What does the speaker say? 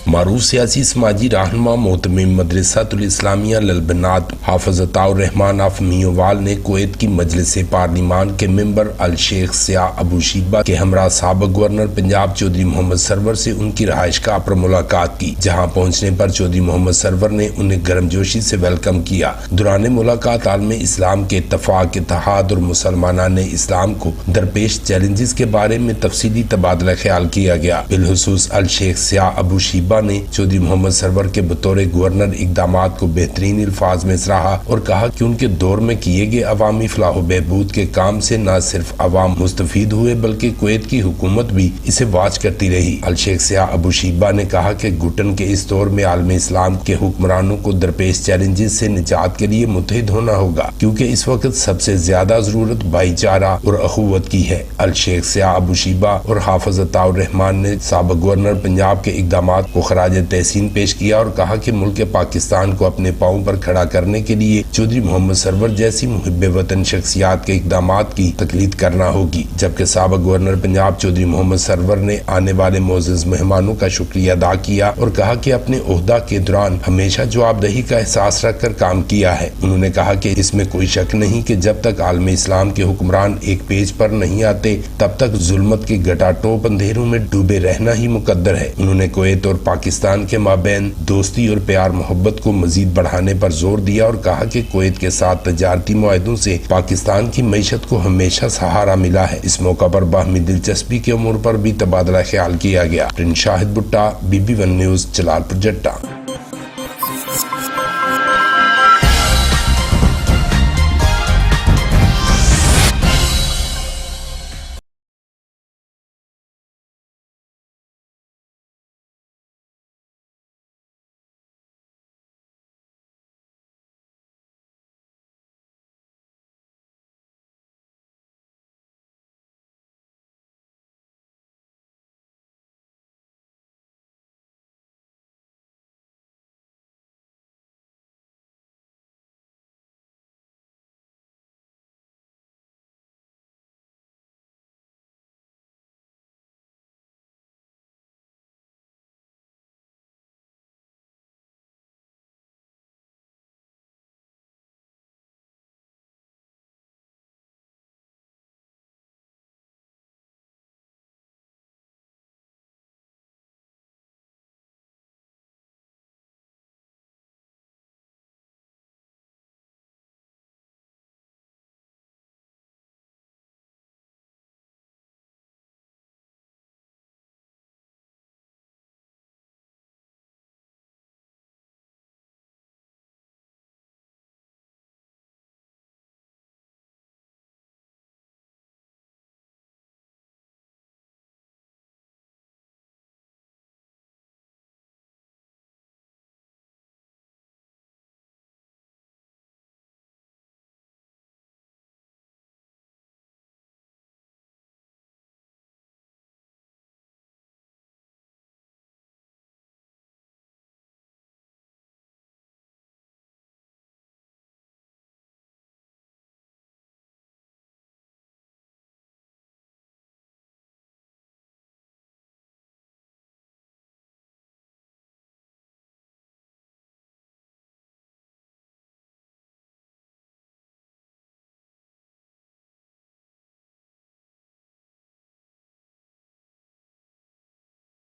معروف سیاسی سماجی رہنما محتمم مدرسۃ الاسلامیہ للبنات حافظ عطاء الرحمن آف میوال نے کویت کی مجلس پارلیمان کے ممبر الشیخ سیاح ابو شیبہ کے ہمراہ سابق گورنر پنجاب چودھری محمد سرور سے ان کی رہائش گاہ پر ملاقات کی، جہاں پہنچنے پر چودھری محمد سرور نے انہیں گرمجوشی سے ویلکم کیا۔ دوران ملاقات عالم اسلام کے اتفاق، اتحاد اور مسلمانان اسلام کو درپیش چیلنجز کے بارے میں تفصیلی تبادلہ خیال کیا گیا۔ بالخصوص الشیخ سیاح ابو شیبہ نے چودھری محمد سرور کے بطور گورنر اقدامات کو بہترین الفاظ میں سراہا اور کہا کہ ان کے دور میں کیے گئے عوامی فلاح و بہبود کے کام سے نہ صرف عوام مستفید ہوئے بلکہ کویت کی حکومت بھی اسے واچ کرتی رہی۔ الشیخ سیاح ابو شیبہ نے کہا کہ گھٹن کے اس دور میں عالم اسلام کے حکمرانوں کو درپیش چیلنجز سے نجات کے لیے متحد ہونا ہوگا، کیونکہ اس وقت سب سے زیادہ ضرورت بھائی چارہ اور اخوت کی ہے۔ الشیخ سیاح ابو شیبہ اور حافظ عطاء الرحمن نے سابق گورنر پنجاب کے اقدامات کو خراج تحسین پیش کیا اور کہا کہ ملک پاکستان کو اپنے پاؤں پر کھڑا کرنے کے لیے چودھری محمد سرور جیسی محب وطن شخصیات کے اقدامات کی تقلید کرنا ہوگی، جبکہ سابق گورنر پنجاب چودھری محمد سرور نے آنے والے معزز مہمانوں کا شکریہ ادا کیا اور کہا کہ اپنے عہدہ کے دوران ہمیشہ جوابدہی کا احساس رکھ کر کام کیا ہے۔ انہوں نے کہا کہ اس میں کوئی شک نہیں کہ جب تک عالم اسلام کے حکمران ایک پیج پر نہیں آتے تب تک ظلمت کے گٹاٹوپ اندھیروں میں ڈوبے رہنا ہی مقدر ہے۔ انہوں نے کویت اور پاکستان کے مابین دوستی اور پیار محبت کو مزید بڑھانے پر زور دیا اور کہا کہ کویت کے ساتھ تجارتی معاہدوں سے پاکستان کی معیشت کو ہمیشہ سہارا ملا ہے۔ اس موقع پر باہمی دلچسپی کے امور پر بھی تبادلہ خیال کیا گیا۔ شاہد بٹا، BB1 نیوز، جلال پور، جٹا۔